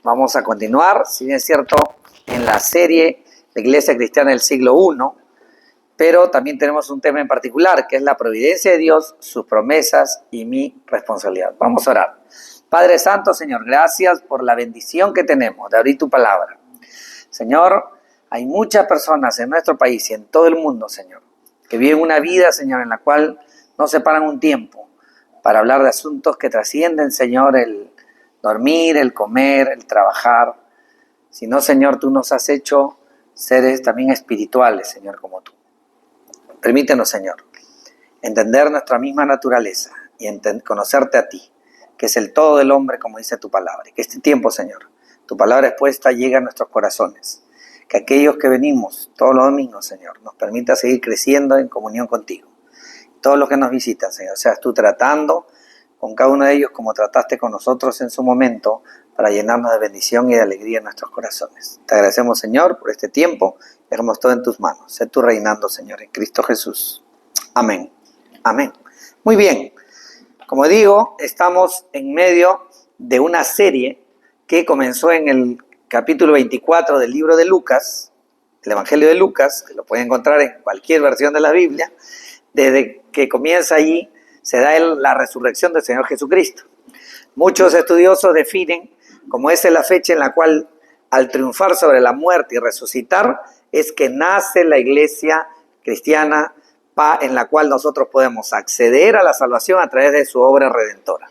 Vamos a continuar, si bien es cierto, en la serie de Iglesia Cristiana del siglo I, pero también tenemos un tema en particular, que es la providencia de Dios, sus promesas y mi responsabilidad. Vamos a orar. Padre Santo, Señor, gracias por la bendición que tenemos de abrir tu palabra. Señor, hay muchas personas en nuestro país y en todo el mundo, Señor, que viven una vida, Señor, en la cual no separan un tiempo para hablar de asuntos que trascienden, Señor, el dormir, el comer, el trabajar. Si no, Señor, tú nos has hecho seres también espirituales, Señor, como tú. Permítenos, Señor, entender nuestra misma naturaleza y conocerte a ti, que es el todo del hombre, como dice tu palabra. Y que este tiempo, Señor, tu palabra expuesta llegue a nuestros corazones. Que aquellos que venimos todos los domingos, Señor, nos permita seguir creciendo en comunión contigo. Todos los que nos visitan, Señor, seas tú tratando con cada uno de ellos como trataste con nosotros en su momento, para llenarnos de bendición y de alegría en nuestros corazones. Te agradecemos, Señor, por este tiempo. Dejamos todo en tus manos. Sé tú reinando, Señor, en Cristo Jesús. Amén. Amén. Muy bien. Como digo, estamos en medio de una serie que comenzó en el capítulo 24 del libro de Lucas, el Evangelio de Lucas, que lo pueden encontrar en cualquier versión de la Biblia. Desde que comienza allí, se da la resurrección del Señor Jesucristo. Muchos estudiosos definen como esa es la fecha en la cual, al triunfar sobre la muerte y resucitar, es que nace la iglesia cristiana en la cual nosotros podemos acceder a la salvación a través de su obra redentora.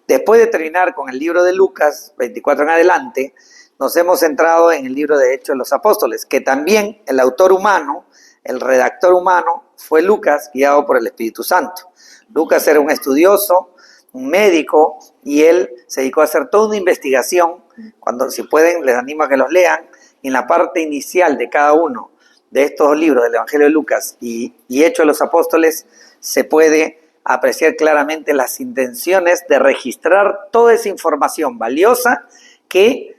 Después de terminar con el libro de Lucas 24 en adelante, nos hemos centrado en el libro de Hechos de los Apóstoles, que también el autor humano, el redactor humano, fue Lucas, guiado por el Espíritu Santo. Lucas era un estudioso, un médico, y él se dedicó a hacer toda una investigación. Cuando, si pueden, les animo a que los lean. En la parte inicial de cada uno de estos libros del Evangelio de Lucas y Hechos de los Apóstoles, se puede apreciar claramente las intenciones de registrar toda esa información valiosa que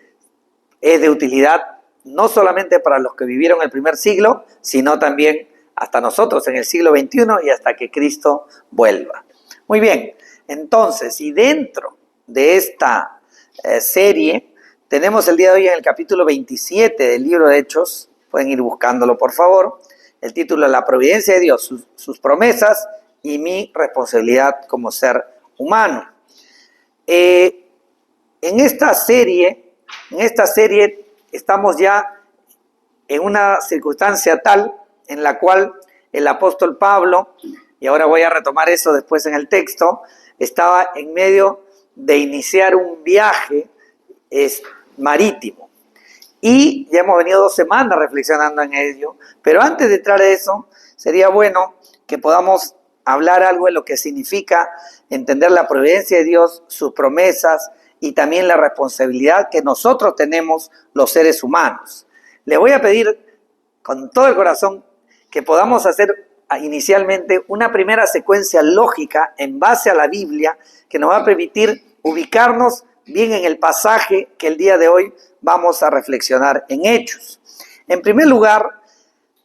es de utilidad no solamente para los que vivieron el primer siglo, sino también hasta nosotros en el siglo XXI y hasta que Cristo vuelva. Muy bien, entonces, y dentro de esta serie, tenemos el día de hoy en el capítulo 27 del libro de Hechos, pueden ir buscándolo por favor, el título La providencia de Dios, sus promesas y mi responsabilidad como ser humano. En esta serie estamos ya en una circunstancia tal en la cual el apóstol Pablo, y ahora voy a retomar eso después en el texto, estaba en medio de iniciar un viaje marítimo. Y ya hemos venido 2 semanas reflexionando en ello, pero antes de entrar a eso, sería bueno que podamos hablar algo de lo que significa entender la providencia de Dios, sus promesas y también la responsabilidad que nosotros tenemos los seres humanos. Le voy a pedir con todo el corazón que podamos hacer inicialmente una primera secuencia lógica en base a la Biblia que nos va a permitir ubicarnos bien en el pasaje que el día de hoy vamos a reflexionar en Hechos. En primer lugar,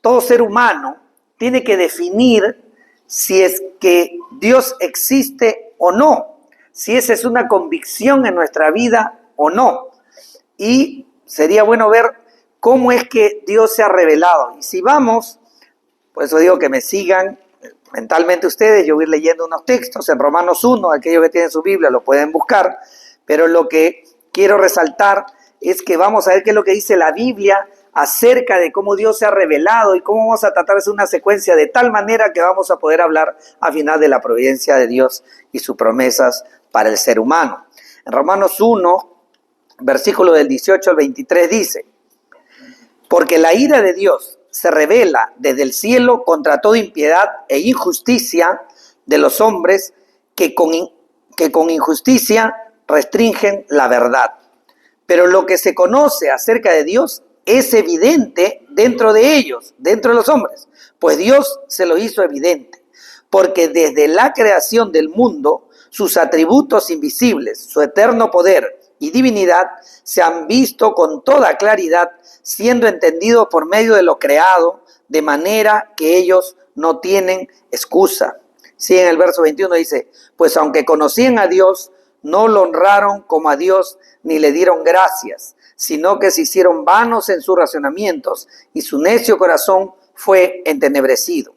todo ser humano tiene que definir si es que Dios existe o no, si esa es una convicción en nuestra vida o no. Y sería bueno ver cómo es que Dios se ha revelado. Y si vamos, por eso digo que me sigan mentalmente ustedes, yo voy a ir leyendo unos textos en Romanos 1, aquellos que tienen su Biblia lo pueden buscar, pero lo que quiero resaltar es que vamos a ver qué es lo que dice la Biblia acerca de cómo Dios se ha revelado y cómo vamos a tratar de hacer una secuencia de tal manera que vamos a poder hablar al final de la providencia de Dios y sus promesas para el ser humano. En Romanos 1, versículo del 18 al 23 dice: porque la ira de Dios se revela desde el cielo contra toda impiedad e injusticia de los hombres que con injusticia restringen la verdad. Pero lo que se conoce acerca de Dios es evidente dentro de ellos, dentro de los hombres, pues Dios se lo hizo evidente, porque desde la creación del mundo, sus atributos invisibles, su eterno poder y divinidad se han visto con toda claridad, siendo entendidos por medio de lo creado, de manera que ellos no tienen excusa. Sí, en el verso 21 dice: pues aunque conocían a Dios, no lo honraron como a Dios, ni le dieron gracias, sino que se hicieron vanos en sus razonamientos y su necio corazón fue entenebrecido.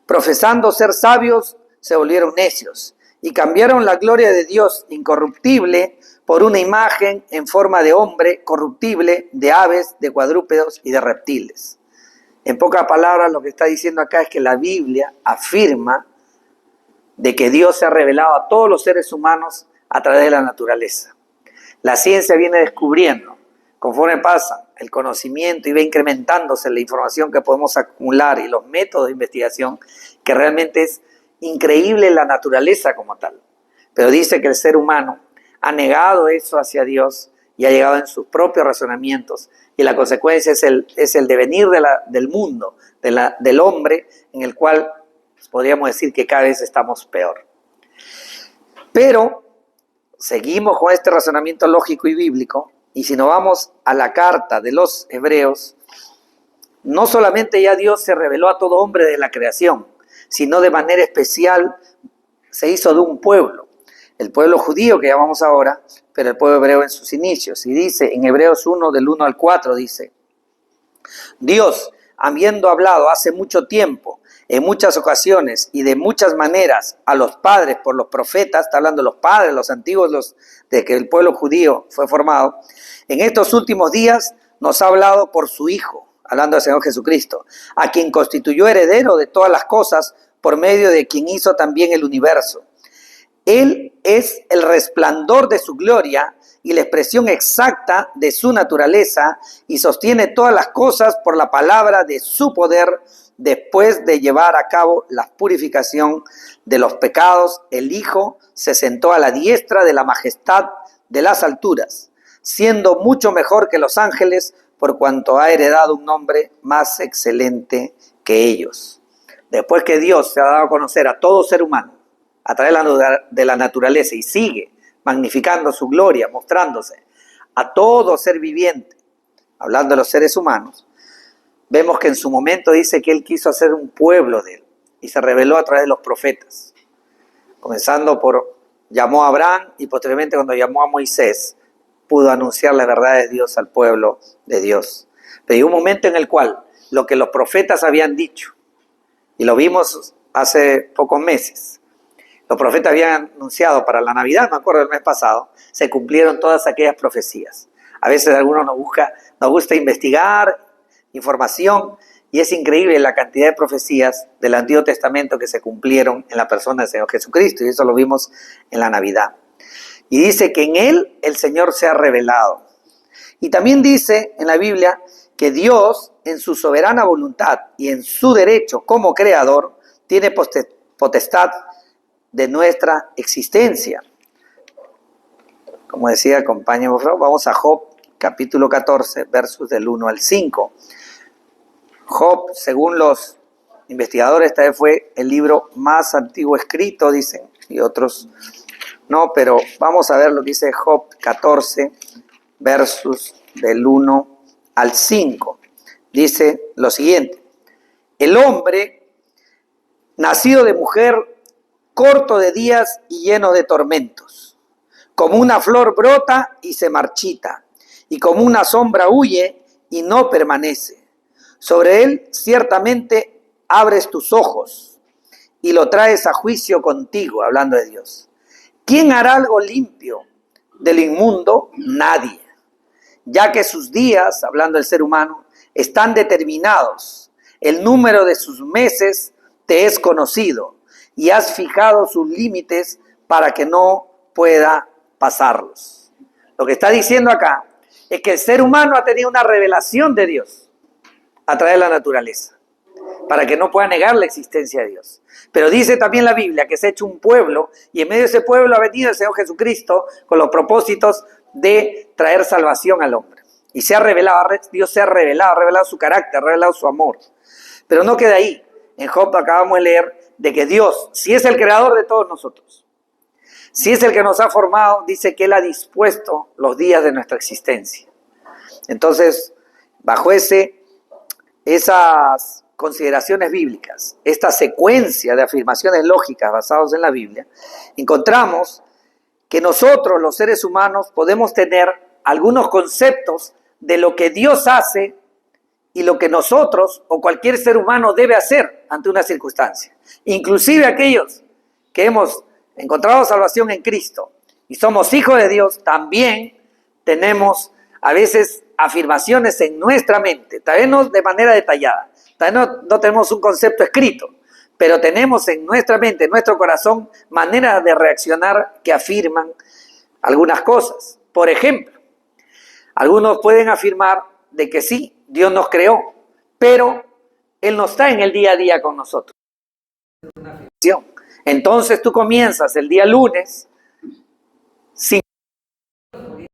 Profesando ser sabios, se volvieron necios y cambiaron la gloria de Dios incorruptible por una imagen en forma de hombre corruptible, de aves, de cuadrúpedos y de reptiles. En pocas palabras, lo que está diciendo acá es que la Biblia afirma de que Dios se ha revelado a todos los seres humanos a través de la naturaleza. La ciencia viene descubriendo, conforme pasa el conocimiento y va incrementándose la información que podemos acumular y los métodos de investigación, que realmente es increíble la naturaleza como tal. Pero dice que el ser humano ha negado eso hacia Dios y ha llegado en sus propios razonamientos, y la consecuencia es el devenir del mundo, del hombre, en el cual podríamos decir que cada vez estamos peor. Pero seguimos con este razonamiento lógico y bíblico, y si nos vamos a la carta de los Hebreos, no solamente ya Dios se reveló a todo hombre de la creación, sino de manera especial se hizo de un pueblo, el pueblo judío que llamamos ahora, pero el pueblo hebreo en sus inicios. Y dice en Hebreos 1, del 1 al 4, dice: Dios, habiendo hablado hace mucho tiempo, en muchas ocasiones y de muchas maneras a los padres por los profetas, está hablando de los padres, los antiguos, de que el pueblo judío fue formado, en estos últimos días nos ha hablado por su Hijo, hablando del Señor Jesucristo, a quien constituyó heredero de todas las cosas, por medio de quien hizo también el universo. Él es el resplandor de su gloria y la expresión exacta de su naturaleza, y sostiene todas las cosas por la palabra de su poder. Después de llevar a cabo la purificación de los pecados, el Hijo se sentó a la diestra de la majestad de las alturas, siendo mucho mejor que los ángeles, por cuanto ha heredado un nombre más excelente que ellos. Después que Dios se ha dado a conocer a todo ser humano a través de la naturaleza y sigue magnificando su gloria, mostrándose a todo ser viviente, hablando de los seres humanos, vemos que en su momento dice que Él quiso hacer un pueblo de Él y se reveló a través de los profetas, comenzando por, llamó a Abraham, y posteriormente cuando llamó a Moisés, pudo anunciar las verdades de Dios al pueblo de Dios. Pero llegó un momento en el cual lo que los profetas habían dicho, y lo vimos hace pocos meses, los profetas habían anunciado para la Navidad, me acuerdo del mes pasado, se cumplieron todas aquellas profecías. A veces a algunos nos gusta investigar información, y es increíble la cantidad de profecías del Antiguo Testamento que se cumplieron en la persona del Señor Jesucristo, y eso lo vimos en la Navidad. Y dice que en Él el Señor se ha revelado. Y también dice en la Biblia que Dios, en su soberana voluntad y en su derecho como creador, tiene potestad de nuestra existencia. Como decía el compañero, vamos a Job capítulo 14, versos del 1 al 5. Job, según los investigadores, esta vez fue el libro más antiguo escrito, dicen, y otros no, pero vamos a ver lo que dice Job 14, versos del 1 al 5. Dice lo siguiente: el hombre, nacido de mujer, corto de días y lleno de tormentos, como una flor brota y se marchita, y como una sombra huye y no permanece. Sobre él ciertamente abres tus ojos y lo traes a juicio contigo, hablando de Dios. ¿Quién hará algo limpio del inmundo? Nadie, ya que sus días, hablando del ser humano, están determinados. El número de sus meses te es conocido y has fijado sus límites para que no pueda pasarlos. Lo que está diciendo acá es que el ser humano ha tenido una revelación de Dios a través de la naturaleza, para que no pueda negar la existencia de Dios. Pero dice también la Biblia que se ha hecho un pueblo, y en medio de ese pueblo ha venido el Señor Jesucristo con los propósitos de traer salvación al hombre. Y se ha revelado, Dios se ha revelado su carácter, ha revelado su amor. Pero no queda ahí. En Job acabamos de leer de que Dios, si es el creador de todos nosotros, si es el que nos ha formado, dice que Él ha dispuesto los días de nuestra existencia. Entonces, bajo esas consideraciones bíblicas, esta secuencia de afirmaciones lógicas basadas en la Biblia, encontramos que nosotros, los seres humanos, podemos tener algunos conceptos de lo que Dios hace y lo que nosotros o cualquier ser humano debe hacer ante una circunstancia. Inclusive aquellos que hemos encontrado salvación en Cristo y somos hijos de Dios, también tenemos a veces afirmaciones en nuestra mente, tal vez no de manera detallada, tal vez no tenemos un concepto escrito, pero tenemos en nuestra mente, en nuestro corazón, maneras de reaccionar que afirman algunas cosas. Por ejemplo, algunos pueden afirmar de que sí, Dios nos creó, pero Él no está en el día a día con nosotros. Entonces tú comienzas el día lunes sin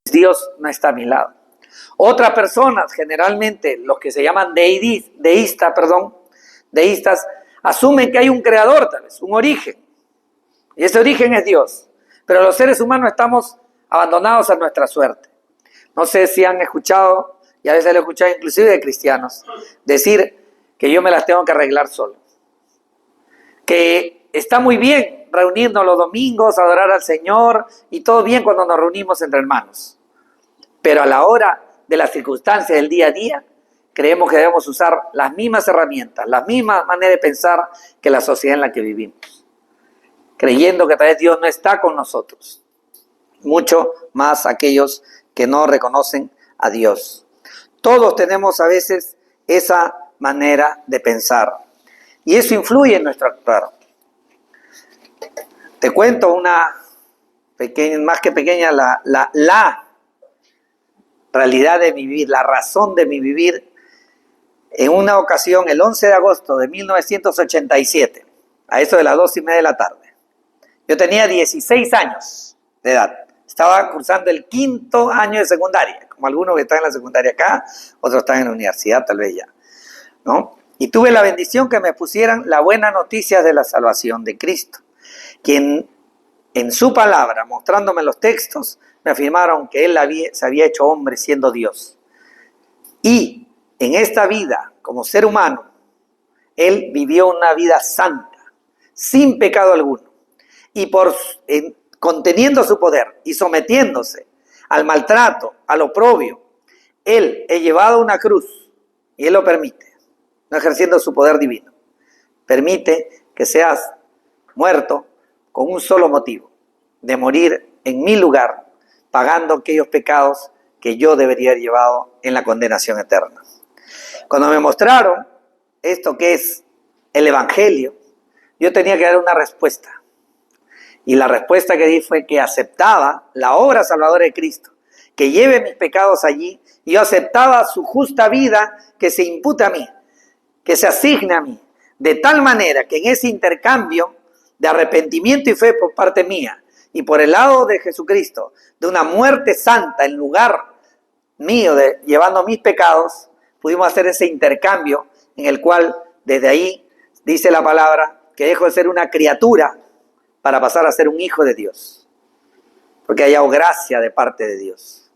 Dios no está a mi lado. Otras personas, generalmente los que se llaman deístas, asumen que hay un creador, tal vez, un origen. Y ese origen es Dios. Pero los seres humanos estamos abandonados a nuestra suerte. No sé si han escuchado, y a veces lo he escuchado inclusive de cristianos, decir que yo me las tengo que arreglar solo. Que está muy bien reunirnos los domingos, adorar al Señor, y todo bien cuando nos reunimos entre hermanos. Pero a la hora de las circunstancias del día a día, creemos que debemos usar las mismas herramientas, la misma manera de pensar que la sociedad en la que vivimos. Creyendo que tal vez Dios no está con nosotros. Mucho más aquellos que no reconocen a Dios. Todos tenemos a veces esa manera de pensar. Y eso influye en nuestro actuar. Te cuento una pequeña, más que pequeña, la realidad de mi vivir, la razón de mi vivir. En una ocasión, el 11 de agosto de 1987, a eso de las 2:30 de la tarde, yo tenía 16 años de edad. Estaba cursando el 5º año de secundaria, como algunos que están en la secundaria acá, otros están en la universidad tal vez ya, ¿no? Y tuve la bendición que me pusieran la buena noticia de la salvación de Cristo, quien en su palabra, mostrándome los textos, me afirmaron que Él se había hecho hombre siendo Dios. Y en esta vida, como ser humano, Él vivió una vida santa, sin pecado alguno. Y conteniendo su poder y sometiéndose al maltrato, al oprobio, Él ha llevado una cruz, y Él lo permite, no ejerciendo su poder divino. Permite que seas muerto con un solo motivo, de morir en mi lugar, pagando aquellos pecados que yo debería haber llevado en la condenación eterna. Cuando me mostraron esto que es el Evangelio, yo tenía que dar una respuesta. Y la respuesta que di fue que aceptaba la obra salvadora de Cristo, que lleve mis pecados allí, y yo aceptaba su justa vida que se imputa a mí, que se asigna a mí, de tal manera que en ese intercambio de arrepentimiento y fe por parte mía, y por el lado de Jesucristo, de una muerte santa en lugar mío, llevando mis pecados, pudimos hacer ese intercambio en el cual desde ahí dice la palabra que dejo de ser una criatura para pasar a ser un hijo de Dios, porque haya gracia de parte de Dios.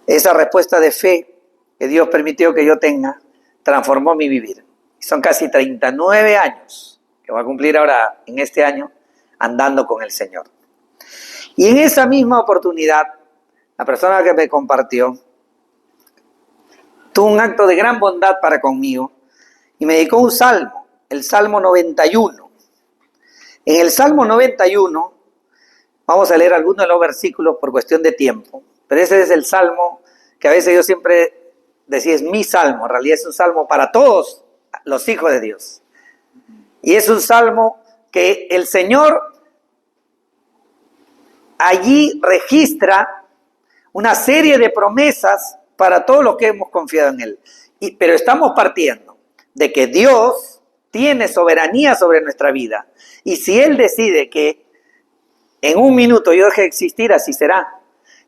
Esa respuesta de fe que Dios permitió que yo tenga transformó mi vivir. Son casi 39 años que voy a cumplir ahora en este año andando con el Señor. Y en esa misma oportunidad, la persona que me compartió tuvo un acto de gran bondad para conmigo y me dedicó un salmo, el Salmo 91. En el Salmo 91, vamos a leer algunos de los versículos por cuestión de tiempo, pero ese es el salmo que a veces yo siempre decía es mi salmo, en realidad es un salmo para todos los hijos de Dios. Y es un salmo que el Señor allí registra una serie de promesas para todos los que hemos confiado en Él. Pero estamos partiendo de que Dios tiene soberanía sobre nuestra vida. Y si Él decide que en un minuto yo deje de existir, así será.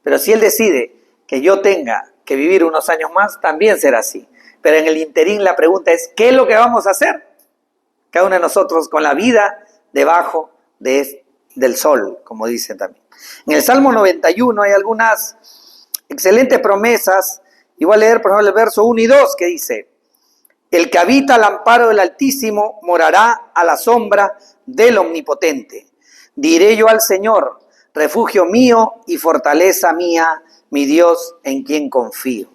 Pero si Él decide que yo tenga que vivir unos años más, también será así. Pero en el interín la pregunta es, ¿qué es lo que vamos a hacer? Cada uno de nosotros con la vida debajo del sol, como dicen también. En el Salmo 91 hay algunas excelentes promesas. Y voy a leer, por ejemplo, el verso 1 y 2 que dice: el que habita al amparo del Altísimo morará a la sombra del Omnipotente. Diré yo al Señor, refugio mío y fortaleza mía, mi Dios en quien confío.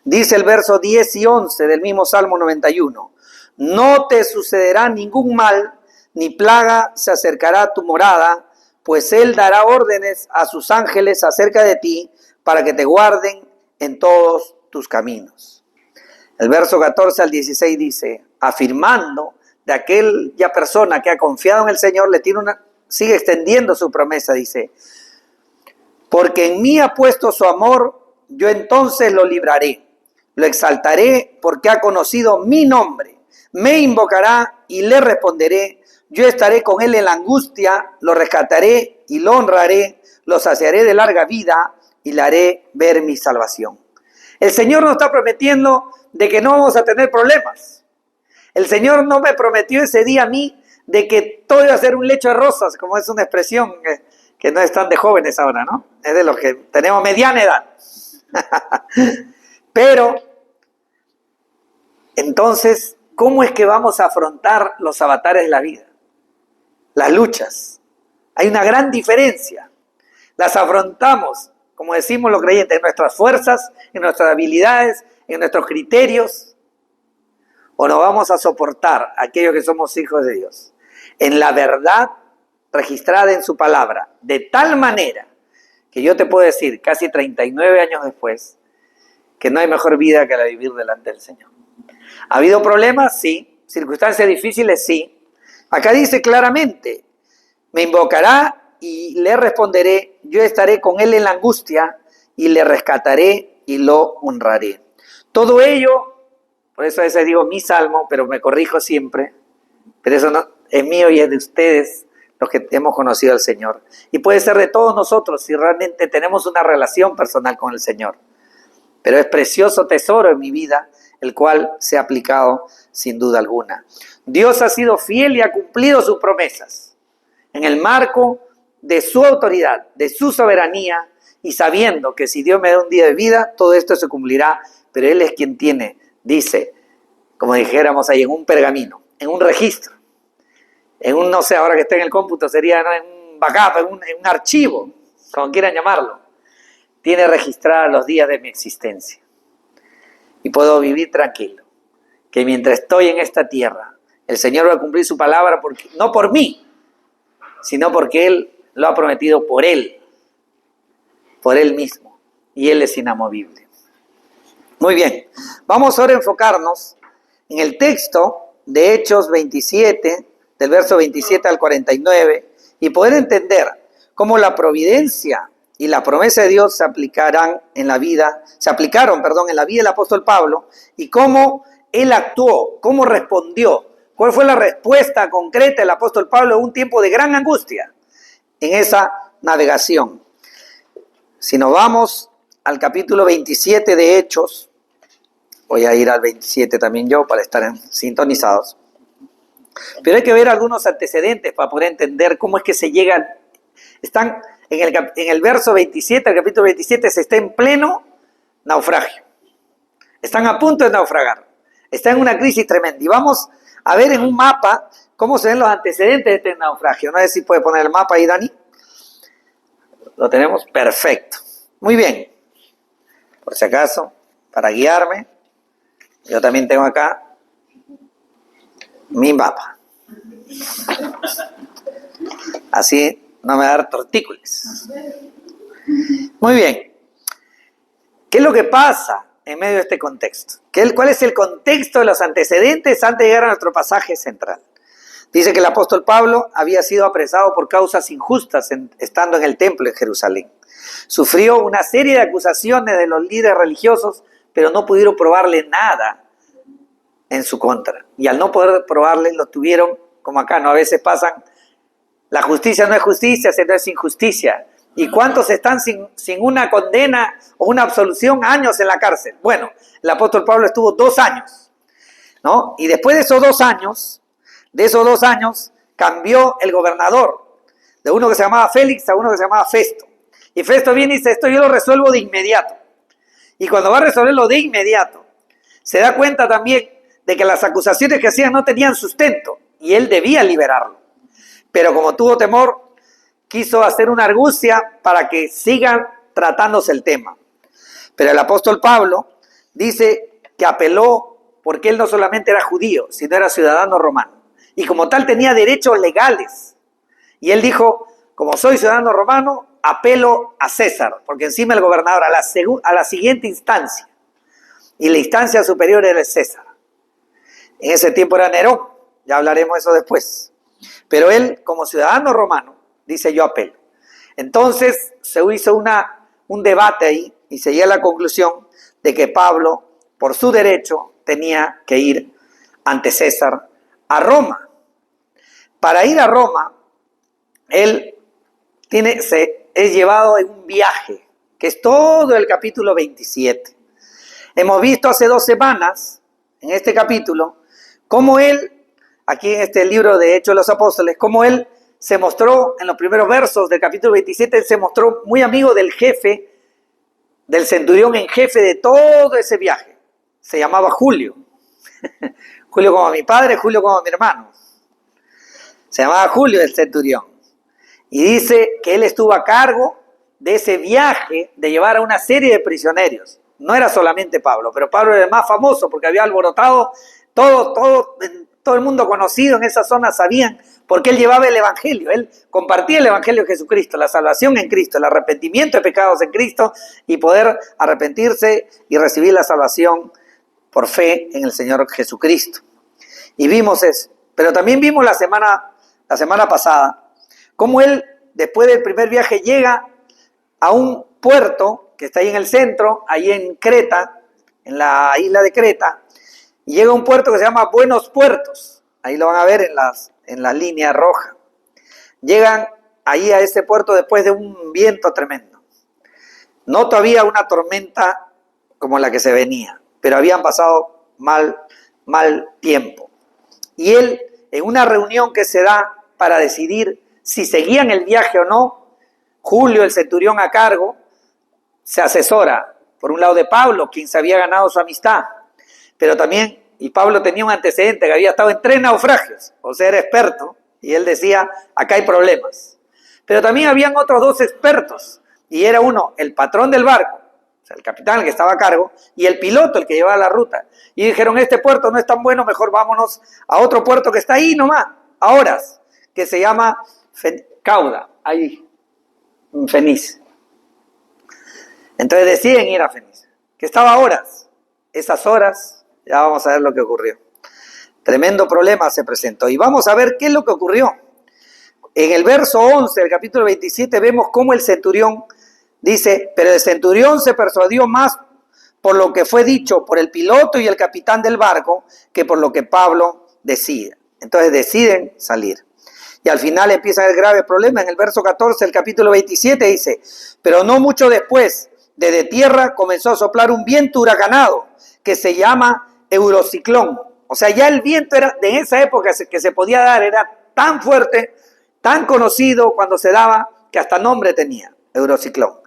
Dice el verso 10 y 11 del mismo Salmo 91. No te sucederá ningún mal, ni plaga se acercará a tu morada, pues Él dará órdenes a sus ángeles acerca de ti, para que te guarden en todos tus caminos. El verso 14 al 16 dice, afirmando de aquella persona que ha confiado en el Señor, sigue extendiendo su promesa, dice, porque en mí ha puesto su amor, yo entonces lo libraré, lo exaltaré porque ha conocido mi nombre, me invocará y le responderé, yo estaré con él en la angustia, lo rescataré y lo honraré, lo saciaré de larga vida y le haré ver mi salvación. El Señor nos está prometiendo de que no vamos a tener problemas. El Señor no me prometió ese día a mí de que todo iba a ser un lecho de rosas, como es una expresión que no es tan de jóvenes ahora, ¿no? Es de los que tenemos mediana edad. Pero, entonces, ¿cómo es que vamos a afrontar los avatares de la vida? Las luchas. Hay una gran diferencia. Las afrontamos, como decimos los creyentes, en nuestras fuerzas, en nuestras habilidades, en nuestros criterios, o nos vamos a soportar aquellos que somos hijos de Dios en la verdad registrada en su palabra, de tal manera que yo te puedo decir, casi 39 años después, que no hay mejor vida que la de vivir delante del Señor. ¿Ha habido problemas? Sí. ¿Circunstancias difíciles? Sí. Acá dice claramente, me invocará y le responderé, yo estaré con él en la angustia y le rescataré y lo honraré. Todo ello, por eso a veces digo mi salmo, pero me corrijo siempre, pero eso no es mío y es de ustedes, los que hemos conocido al Señor. Y puede ser de todos nosotros si realmente tenemos una relación personal con el Señor. Pero es precioso tesoro en mi vida, el cual se ha aplicado sin duda alguna. Dios ha sido fiel y ha cumplido sus promesas en el marco de su autoridad, de su soberanía, y sabiendo que si Dios me da un día de vida, todo esto se cumplirá, pero Él es quien tiene, dice, como dijéramos ahí, en un pergamino, en un registro, en un, no sé, ahora que está en el cómputo, sería, ¿no?, en un backup, en un archivo, como quieran llamarlo, tiene registrados los días de mi existencia. Y puedo vivir tranquilo, que mientras estoy en esta tierra, el Señor va a cumplir su palabra, porque, no por mí, sino porque Él lo ha prometido por Él mismo, y Él es inamovible. Muy bien, vamos ahora a enfocarnos en el texto de Hechos 27, del verso 27 al 49, y poder entender cómo la providencia y la promesa de Dios se aplicaron en la vida del apóstol Pablo, y cómo él actuó, cómo respondió, cuál fue la respuesta concreta del apóstol Pablo en un tiempo de gran angustia en esa navegación. Si nos vamos al capítulo 27 de Hechos, voy a ir al 27 también yo para estar sintonizados, pero hay que ver algunos antecedentes para poder entender cómo es que se llegan. Están en el verso 27, el capítulo 27, se está en pleno naufragio. Están a punto de naufragar. Están en una crisis tremenda. Y vamos a ver en un mapa cómo se ven los antecedentes de este naufragio. No sé si puede poner el mapa ahí, Dani. Lo tenemos perfecto. Muy bien. Por si acaso, para guiarme, yo también tengo acá mi mapa. Así no me va a dar tortícolis. Muy bien. ¿Qué es lo que pasa en medio de este contexto? ¿Cuál es el contexto de los antecedentes antes de llegar a nuestro pasaje central? Dice que el apóstol Pablo había sido apresado por causas injustas estando en el templo en Jerusalén. Sufrió una serie de acusaciones de los líderes religiosos, pero no pudieron probarle nada en su contra. Y al no poder probarle, lo tuvieron, como acá, ¿no? A veces pasan, la justicia no es justicia, sino es injusticia. ¿Y cuántos están sin una condena o una absolución años en la cárcel? Bueno, el apóstol Pablo estuvo 2 años, ¿no? Y después de esos 2 años, cambió el gobernador, de uno que se llamaba Félix a uno que se llamaba Festo. Y Festo viene y dice, esto yo lo resuelvo de inmediato. Y cuando va a resolverlo de inmediato, se da cuenta también de que las acusaciones que hacían no tenían sustento, y él debía liberarlo. Pero como tuvo temor quiso hacer una argucia para que sigan tratándose el tema. Pero el apóstol Pablo dice que apeló porque él no solamente era judío, sino era ciudadano romano. Y como tal tenía derechos legales. Y él dijo, como soy ciudadano romano, apelo a César, porque encima el gobernador, a la siguiente instancia. Y la instancia superior era el César. En ese tiempo era Nerón, ya hablaremos de eso después. Pero él, como ciudadano romano, dice yo apelo. Entonces se hizo un debate ahí y se llega a la conclusión de que Pablo, por su derecho, tenía que ir ante César a Roma. Para ir a Roma, él es llevado en un viaje, que es todo el capítulo 27. Hemos visto hace 2 semanas, en este capítulo, cómo él, aquí en este libro de Hechos de los Apóstoles, cómo él se mostró, en los primeros versos del capítulo 27, él se mostró muy amigo del jefe, del centurión en jefe de todo ese viaje. Se llamaba Julio. Julio como mi padre, Julio como mi hermano. Se llamaba Julio el centurión. Y dice que él estuvo a cargo de ese viaje de llevar a una serie de prisioneros. No era solamente Pablo, pero Pablo era el más famoso porque había alborotado todo el mundo conocido en esa zona sabían porque él llevaba el evangelio, él compartía el evangelio de Jesucristo, la salvación en Cristo, el arrepentimiento de pecados en Cristo y poder arrepentirse y recibir la salvación por fe en el Señor Jesucristo. Y vimos eso, pero también vimos la semana pasada cómo él después del primer viaje llega a un puerto que está ahí en el centro, ahí en Creta, en la isla de Creta, y llega a un puerto que se llama Buenos Puertos, ahí lo van a ver en la línea roja. Llegan ahí a ese puerto después de un viento tremendo. No todavía una tormenta como la que se venía, pero habían pasado mal tiempo. Y él, en una reunión que se da para decidir si seguían el viaje o no, Julio, el centurión a cargo, se asesora, por un lado de Pablo, quien se había ganado su amistad, pero también, y Pablo tenía un antecedente que había estado en 3 naufragios, o sea, era experto, y él decía, acá hay problemas. Pero también habían otros 2 expertos, y era uno, el patrón del barco, o sea, el capitán, el que estaba a cargo, y el piloto, el que llevaba la ruta. Y dijeron, este puerto no es tan bueno, mejor vámonos a otro puerto que está ahí nomás, a horas, que se llama Cauda, ahí, en Fenice. Entonces deciden ir a Fenice, que estaba a horas. Esas horas, ya vamos a ver lo que ocurrió. Tremendo problema se presentó. Y vamos a ver qué es lo que ocurrió. En el verso 11 del capítulo 27 vemos cómo el centurión dice, pero el centurión se persuadió más por lo que fue dicho por el piloto y el capitán del barco que por lo que Pablo decía. Entonces deciden salir. Y al final empieza el grave problema. En el verso 14 del capítulo 27 dice, pero no mucho después, desde tierra comenzó a soplar un viento huracanado que se llama eurociclón. O sea, ya el viento era de esa época que se podía dar, era tan fuerte, tan conocido cuando se daba, que hasta nombre tenía, eurociclón.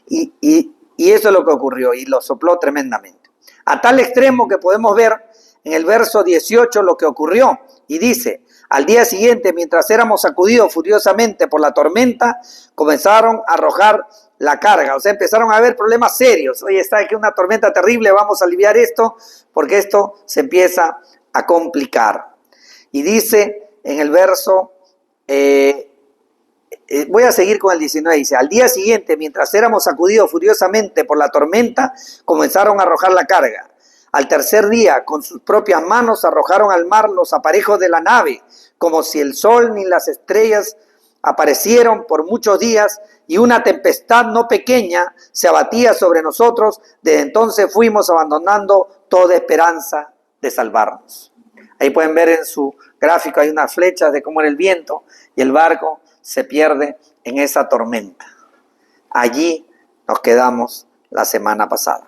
Y eso es lo que ocurrió, y lo sopló tremendamente. A tal extremo que podemos ver en el verso 18 lo que ocurrió, y dice, al día siguiente, mientras éramos sacudidos furiosamente por la tormenta, comenzaron a arrojar la carga, o sea, empezaron a haber problemas serios. Oye, está aquí una tormenta terrible, vamos a aliviar esto, porque esto se empieza a complicar. Y dice en el verso, voy a seguir con el 19, dice, al día siguiente, mientras éramos sacudidos furiosamente por la tormenta, comenzaron a arrojar la carga. Al tercer día, con sus propias manos, arrojaron al mar los aparejos de la nave, como si el sol ni las estrellas aparecieron por muchos días, y una tempestad no pequeña se abatía sobre nosotros. Desde entonces fuimos abandonando toda esperanza de salvarnos. Ahí pueden ver en su gráfico, hay unas flechas de cómo era el viento, y el barco se pierde en esa tormenta. Allí nos quedamos la semana pasada.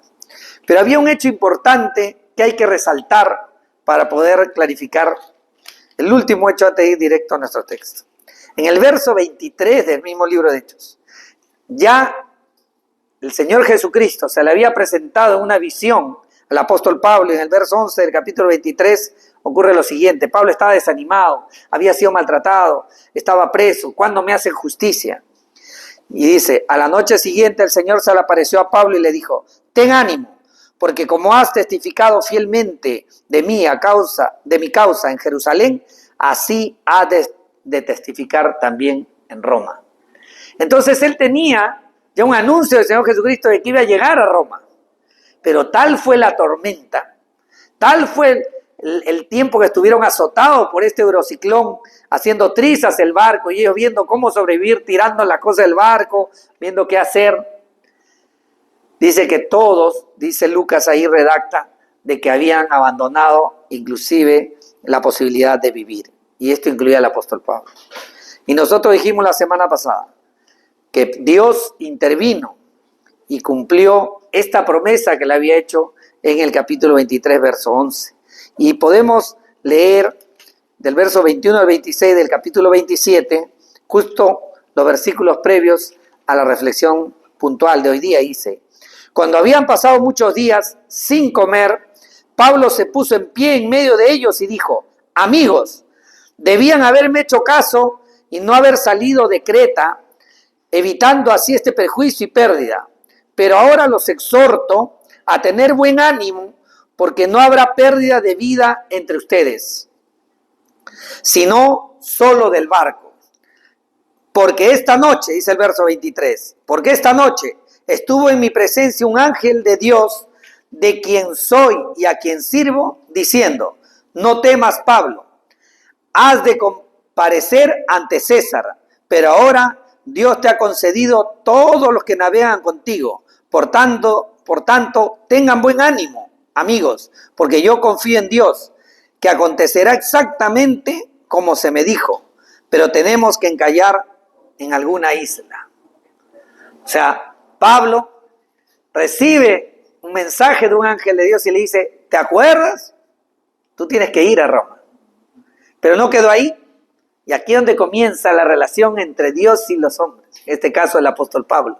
Pero había un hecho importante que hay que resaltar para poder clarificar el último hecho antes de ir directo a nuestro texto. En el verso 23 del mismo libro de Hechos, ya el Señor Jesucristo se le había presentado en una visión al apóstol Pablo, y en el verso 11 del capítulo 23 ocurre lo siguiente. Pablo estaba desanimado, había sido maltratado, estaba preso. ¿Cuándo me hacen justicia? Y dice, a la noche siguiente el Señor se le apareció a Pablo y le dijo, ten ánimo, porque como has testificado fielmente de mí de mi causa en Jerusalén, así has de testificar también en Roma. Entonces él tenía ya un anuncio del Señor Jesucristo de que iba a llegar a Roma. Pero tal fue la tormenta, tal fue el tiempo que estuvieron azotados por este eurociclón, haciendo trizas el barco y ellos viendo cómo sobrevivir, tirando las cosas del barco, viendo qué hacer. Dice que todos, dice Lucas ahí redacta, de que habían abandonado inclusive la posibilidad de vivir. Y esto incluía al apóstol Pablo. Y nosotros dijimos la semana pasada que Dios intervino y cumplió esta promesa que le había hecho en el capítulo 23, verso 11. Y podemos leer del verso 21 al 26 del capítulo 27, justo los versículos previos a la reflexión puntual de hoy día. Dice, cuando habían pasado muchos días sin comer, Pablo se puso en pie en medio de ellos y dijo, amigos, debían haberme hecho caso y no haber salido de Creta, evitando así este perjuicio y pérdida. Pero ahora los exhorto a tener buen ánimo, porque no habrá pérdida de vida entre ustedes, sino solo del barco. Porque esta noche, dice el verso 23, porque esta noche estuvo en mi presencia un ángel de Dios, de quien soy y a quien sirvo, diciendo, no temas, Pablo, has de comparecer ante César, pero ahora Dios te ha concedido todos los que navegan contigo. Por tanto, tengan buen ánimo, amigos, porque yo confío en Dios, que acontecerá exactamente como se me dijo, pero tenemos que encallar en alguna isla. O sea, Pablo recibe un mensaje de un ángel de Dios y le dice, ¿te acuerdas? Tú tienes que ir a Roma. Pero no quedó ahí. Y aquí es donde comienza la relación entre Dios y los hombres. En este caso el apóstol Pablo.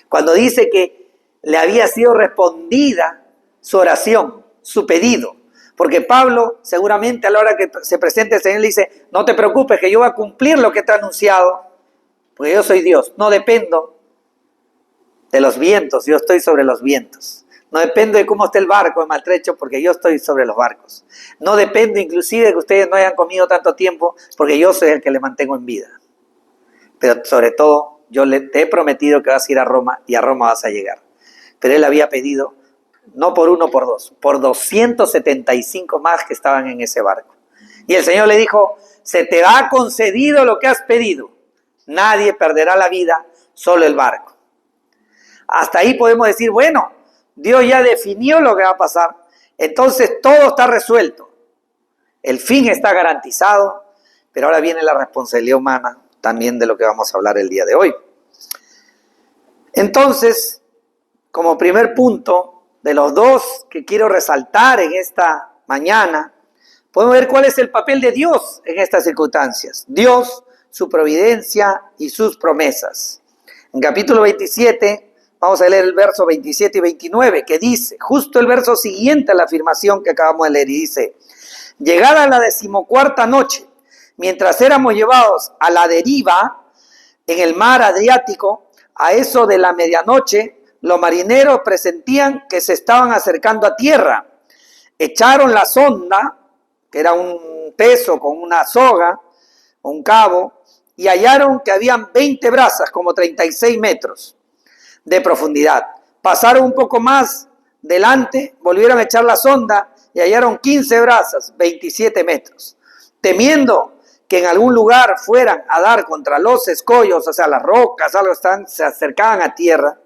Cuando dice que le había sido respondida su oración, su pedido. Porque Pablo seguramente a la hora que se presente el Señor le dice, no te preocupes que yo voy a cumplir lo que te he anunciado. Porque yo soy Dios, no dependo de los vientos, yo estoy sobre los vientos. No dependo de cómo esté el barco de maltrecho, porque yo estoy sobre los barcos. No dependo inclusive de que ustedes no hayan comido tanto tiempo, porque yo soy el que les mantengo en vida. Pero sobre todo, yo te he prometido que vas a ir a Roma y a Roma vas a llegar. Pero él había pedido, no por uno, por dos, por 275 más que estaban en ese barco. Y el Señor le dijo, se te ha concedido lo que has pedido. Nadie perderá la vida, solo el barco. Hasta ahí podemos decir, bueno, Dios ya definió lo que va a pasar, entonces todo está resuelto. El fin está garantizado, pero ahora viene la responsabilidad humana también de lo que vamos a hablar el día de hoy. Entonces, como primer punto de los dos que quiero resaltar en esta mañana, podemos ver cuál es el papel de Dios en estas circunstancias. Dios, su providencia y sus promesas. En capítulo 27, vamos a leer el verso 27 y 29, que dice, justo el verso siguiente a la afirmación que acabamos de leer, y dice, llegada la 14ª noche, mientras éramos llevados a la deriva en el mar Adriático, a eso de la medianoche, los marineros presentían que se estaban acercando a tierra. Echaron la sonda, que era un peso con una soga, un cabo, y hallaron que habían 20 brazas, como 36 metros de profundidad. Pasaron un poco más delante, volvieron a echar la sonda y hallaron 15 brazas, 27 metros. Temiendo que en algún lugar fueran a dar contra los escollos, o sea, las rocas, algo se acercaban a tierra,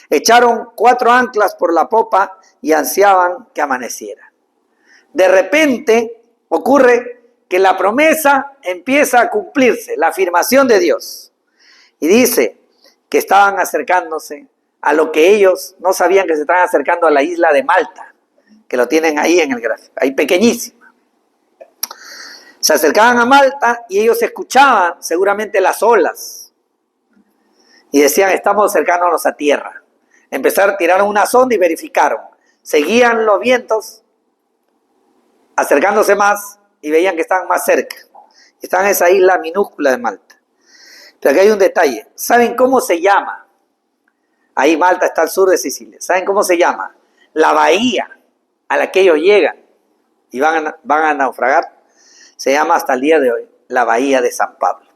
echaron 4 anclas por la popa y ansiaban que amaneciera. De repente ocurre que la promesa empieza a cumplirse, la afirmación de Dios. Y dice que estaban acercándose a lo que ellos no sabían, que se estaban acercando a la isla de Malta, que lo tienen ahí en el gráfico, ahí pequeñísima. Se acercaban a Malta y ellos escuchaban seguramente las olas y decían, estamos acercándonos a tierra. Tiraron una sonda y verificaron. Seguían los vientos acercándose más y veían que estaban más cerca. Estaban en esa isla minúscula de Malta. Pero aquí hay un detalle. ¿Saben cómo se llama? Ahí Malta está al sur de Sicilia. ¿Saben cómo se llama? La bahía a la que ellos llegan y van a naufragar. Se llama hasta el día de hoy la bahía de San Pablo.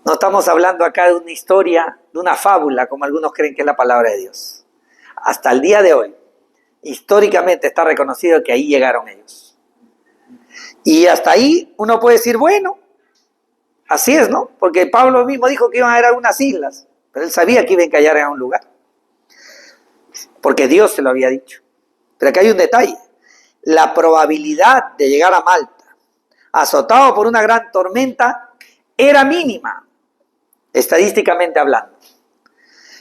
No estamos hablando acá de una historia, de una fábula, como algunos creen que es la palabra de Dios. Hasta el día de hoy, históricamente está reconocido que ahí llegaron ellos. Y hasta ahí uno puede decir, bueno, así es, ¿no? Porque Pablo mismo dijo que iban a haber algunas islas, pero él sabía que iban a encallar en un lugar. Porque Dios se lo había dicho. Pero aquí hay un detalle. La probabilidad de llegar a Malta, azotado por una gran tormenta, era mínima, estadísticamente hablando.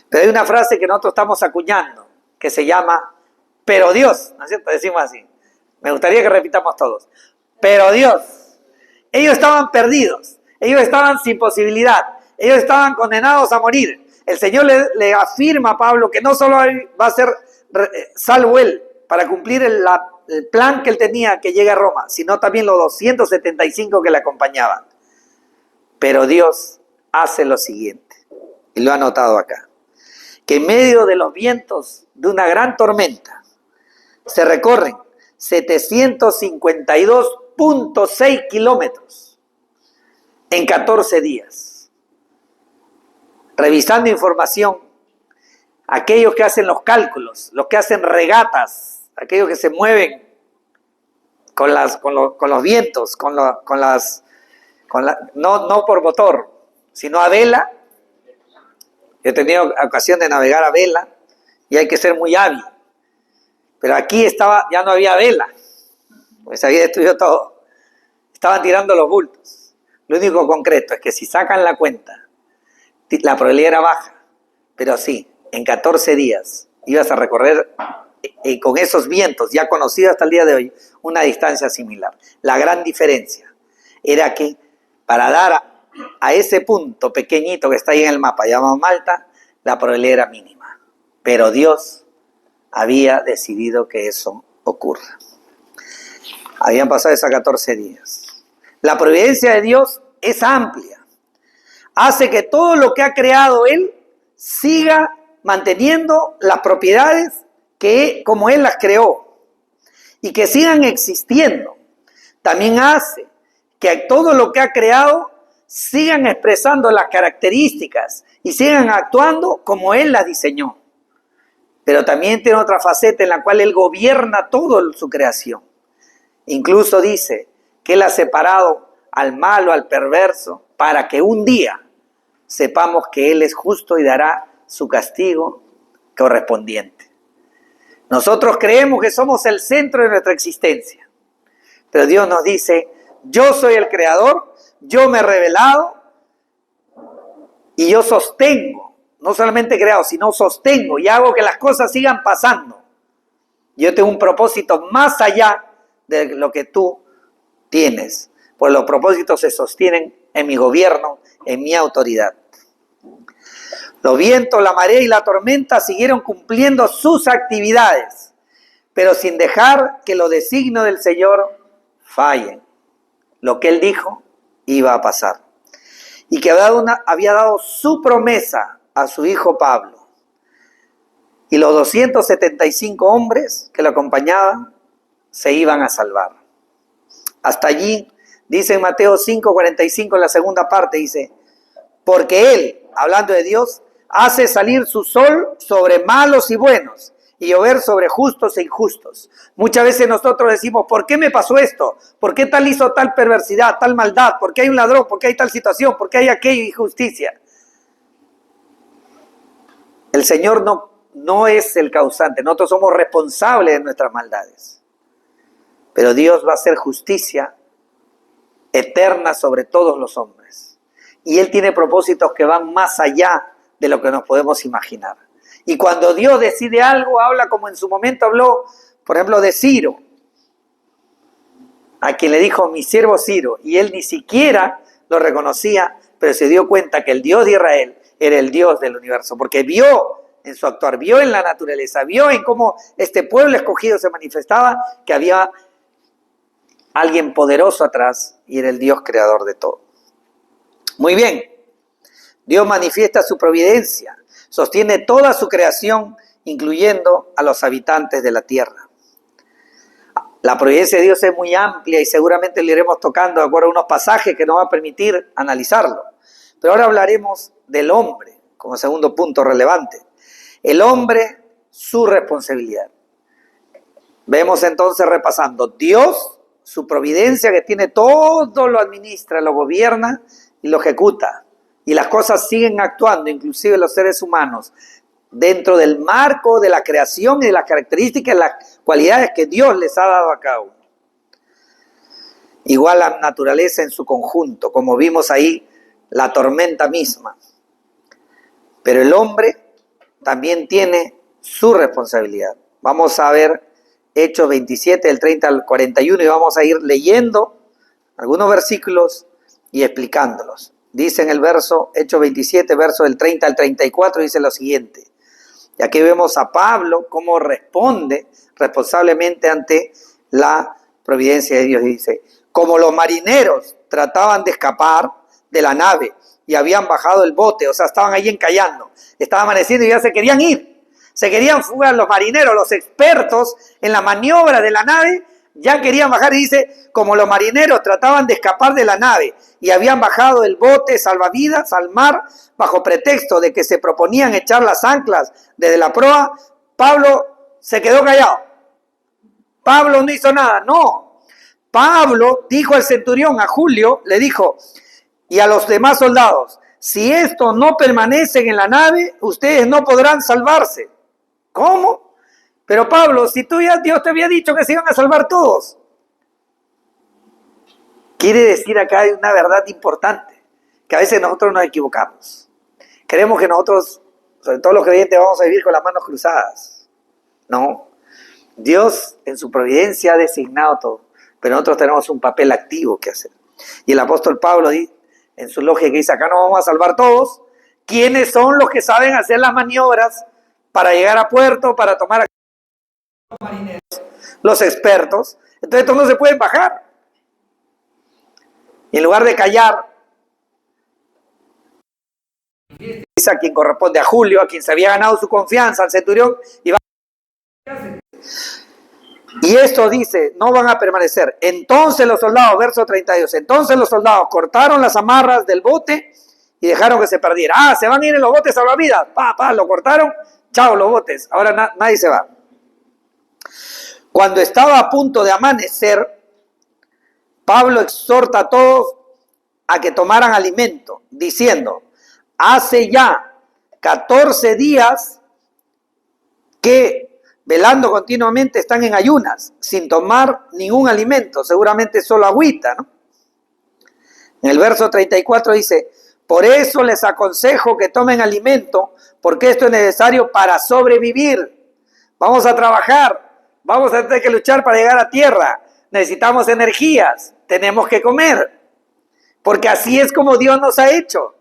Pero hay una frase que nosotros estamos acuñando, que se llama, pero Dios, ¿no es cierto? Decimos así. Me gustaría que repitamos todos. Pero Dios. Ellos estaban perdidos. Ellos estaban sin posibilidad. Ellos estaban condenados a morir. El Señor le afirma a Pablo que no solo va a ser salvo él para cumplir el plan que él tenía que llegue a Roma, sino también los 275 que le acompañaban. Pero Dios hace lo siguiente, y lo ha anotado acá, que en medio de los vientos de una gran tormenta se recorren 752.6 kilómetros en 14 días. Revisando información, aquellos que hacen los cálculos, los que hacen regatas, aquellos que se mueven con los vientos, no por motor, sino a vela. Yo he tenido ocasión de navegar a vela y hay que ser muy hábil. Pero aquí ya no había vela, pues se había destruido todo. Estaban tirando los bultos. Lo único concreto es que si sacan la cuenta, la probabilidad era baja, pero sí, en 14 días ibas a recorrer con esos vientos ya conocidos hasta el día de hoy una distancia similar. La gran diferencia era que para dar a ese punto pequeñito que está ahí en el mapa llamado Malta, la probabilidad era mínima, pero Dios había decidido que eso ocurra. Habían pasado esos 14 días. La providencia de Dios es amplia. Hace que todo lo que ha creado Él siga manteniendo las propiedades como Él las creó y que sigan existiendo. También hace que todo lo que ha creado sigan expresando las características y sigan actuando como Él las diseñó. Pero también tiene otra faceta en la cual Él gobierna toda su creación. Incluso dice que Él ha separado al malo, al perverso, para que un día sepamos que Él es justo y dará su castigo correspondiente. Nosotros creemos que somos el centro de nuestra existencia, pero Dios nos dice, yo soy el creador, yo me he revelado y yo sostengo, no solamente he creado, sino sostengo y hago que las cosas sigan pasando. Yo tengo un propósito más allá de lo que tú tienes, pues los propósitos se sostienen en mi gobierno, en mi autoridad. Los vientos, la marea y la tormenta siguieron cumpliendo sus actividades, pero sin dejar que los designios del Señor fallen. Lo que Él dijo iba a pasar. Y que había dado su promesa a su hijo Pablo. Y los 275 hombres que lo acompañaban se iban a salvar. Hasta allí, dice en Mateo 5:45 en la segunda parte, dice, porque Él, hablando de Dios, hace salir su sol sobre malos y buenos y llover sobre justos e injustos. Muchas veces nosotros decimos, ¿por qué me pasó esto? ¿Por qué tal hizo tal perversidad, tal maldad? ¿Por qué hay un ladrón? ¿Por qué hay tal situación? ¿Por qué hay aquella injusticia? El Señor no es el causante, nosotros somos responsables de nuestras maldades. Pero Dios va a hacer justicia eterna sobre todos los hombres. Y Él tiene propósitos que van más allá de lo que nos podemos imaginar. Y cuando Dios decide algo, habla como en su momento habló, por ejemplo, de Ciro, a quien le dijo, mi siervo Ciro, y él ni siquiera lo reconocía, pero se dio cuenta que el Dios de Israel era el Dios del universo, porque vio en su actuar, vio en la naturaleza, vio en cómo este pueblo escogido se manifestaba, que había alguien poderoso atrás y era el Dios creador de todo. Muy bien, Dios manifiesta su providencia, sostiene toda su creación, incluyendo a los habitantes de la tierra. La providencia de Dios es muy amplia y seguramente le iremos tocando de acuerdo a unos pasajes que nos va a permitir analizarlo. Pero ahora hablaremos del hombre como segundo punto relevante. El hombre, su responsabilidad. Vemos entonces repasando, Dios, su providencia que tiene todo, lo administra, lo gobierna y lo ejecuta. Y las cosas siguen actuando, inclusive los seres humanos, dentro del marco de la creación y de las características y las cualidades que Dios les ha dado a cada uno. Igual la naturaleza en su conjunto, como vimos ahí, la tormenta misma. Pero el hombre también tiene su responsabilidad. Vamos a ver Hechos 27, del 30 al 41, y vamos a ir leyendo algunos versículos y explicándolos. Dice en el verso, Hechos 27, verso del 30 al 34, dice lo siguiente. Y aquí vemos a Pablo cómo responde responsablemente ante la providencia de Dios. Y dice, como los marineros trataban de escapar de la nave y habían bajado el bote, o sea, estaban ahí encallando, estaba amaneciendo y ya se querían ir. Se querían fugar los marineros, los expertos en la maniobra de la nave, ya querían bajar y dice, como los marineros trataban de escapar de la nave y habían bajado el bote salvavidas al mar bajo pretexto de que se proponían echar las anclas desde la proa, Pablo se quedó callado. Pablo no hizo nada, no. Pablo dijo al centurión, a Julio, le dijo, y a los demás soldados, si estos no permanecen en la nave, ustedes no podrán salvarse. ¿Cómo? Pero Pablo, si tú ya Dios te había dicho que se iban a salvar todos. Quiere decir acá hay una verdad importante, que a veces nosotros nos equivocamos. Creemos que nosotros, sobre todo los creyentes, vamos a vivir con las manos cruzadas. No, Dios en su providencia ha designado todo, pero nosotros tenemos un papel activo que hacer. Y el apóstol Pablo en su lógica dice, acá no vamos a salvar todos. ¿Quiénes son los que saben hacer las maniobras para llegar a puerto, para tomar a los marineros? Los expertos. Entonces estos no se pueden bajar. Y en lugar de callar, dice a quien corresponde, a Julio, a quien se había ganado su confianza, al centurión, y esto dice, no van a permanecer. Entonces los soldados, verso 32, entonces los soldados cortaron las amarras del bote y dejaron que se perdiera. Se van a ir en los botes salvavidas. Lo cortaron, chao los botes, ahora nadie se va. Cuando estaba a punto de amanecer, Pablo exhorta a todos a que tomaran alimento, diciendo, hace ya 14 días que velando continuamente están en ayunas, sin tomar ningún alimento, seguramente solo agüita, ¿no? En el verso 34 dice, por eso les aconsejo que tomen alimento, porque esto es necesario para sobrevivir. Vamos a trabajar, vamos a tener que luchar para llegar a tierra, necesitamos energías, tenemos que comer, porque así es como Dios nos ha hecho.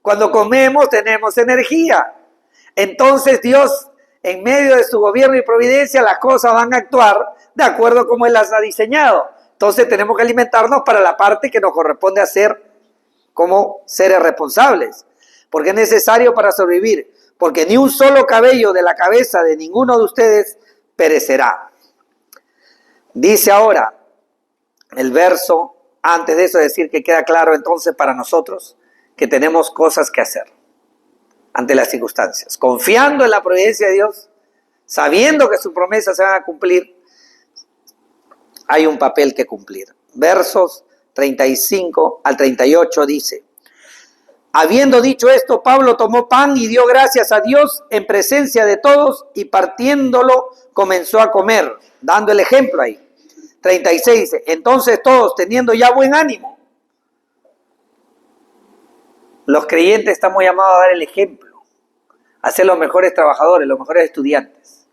Cuando comemos tenemos energía. Entonces Dios, en medio de su gobierno y providencia, las cosas van a actuar de acuerdo a como Él las ha diseñado. Entonces tenemos que alimentarnos para la parte que nos corresponde hacer como seres responsables, porque es necesario para sobrevivir, porque ni un solo cabello de la cabeza de ninguno de ustedes perecerá. Dice ahora el verso, antes de eso decir que queda claro entonces para nosotros que tenemos cosas que hacer ante las circunstancias, confiando en la providencia de Dios, sabiendo que sus promesas se van a cumplir, hay un papel que cumplir. Versos 35 al 38 dice, habiendo dicho esto, Pablo tomó pan y dio gracias a Dios en presencia de todos y partiéndolo comenzó a comer, dando el ejemplo ahí. 36 dice, entonces todos teniendo ya buen ánimo. Los creyentes estamos llamados a dar el ejemplo, a ser los mejores trabajadores, los mejores estudiantes,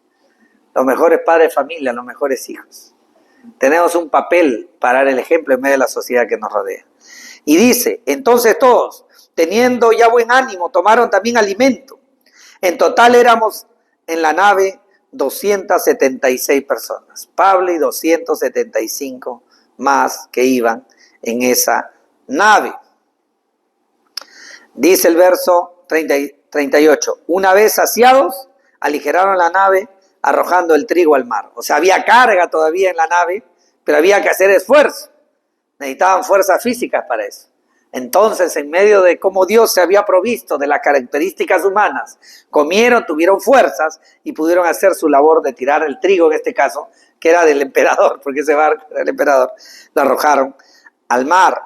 los mejores padres de familia, los mejores hijos. Tenemos un papel para dar el ejemplo en medio de la sociedad que nos rodea. Y dice, entonces todos, teniendo ya buen ánimo, tomaron también alimento. En total éramos en la nave 276 personas. Pablo y 275 más que iban en esa nave. Dice el verso 38, una vez saciados, aligeraron la nave arrojando el trigo al mar. O sea, había carga todavía en la nave, pero había que hacer esfuerzo. Necesitaban fuerzas físicas para eso. Entonces, en medio de cómo Dios se había provisto de las características humanas, comieron, tuvieron fuerzas y pudieron hacer su labor de tirar el trigo, en este caso, que era del emperador, porque ese barco era del emperador, lo arrojaron al mar.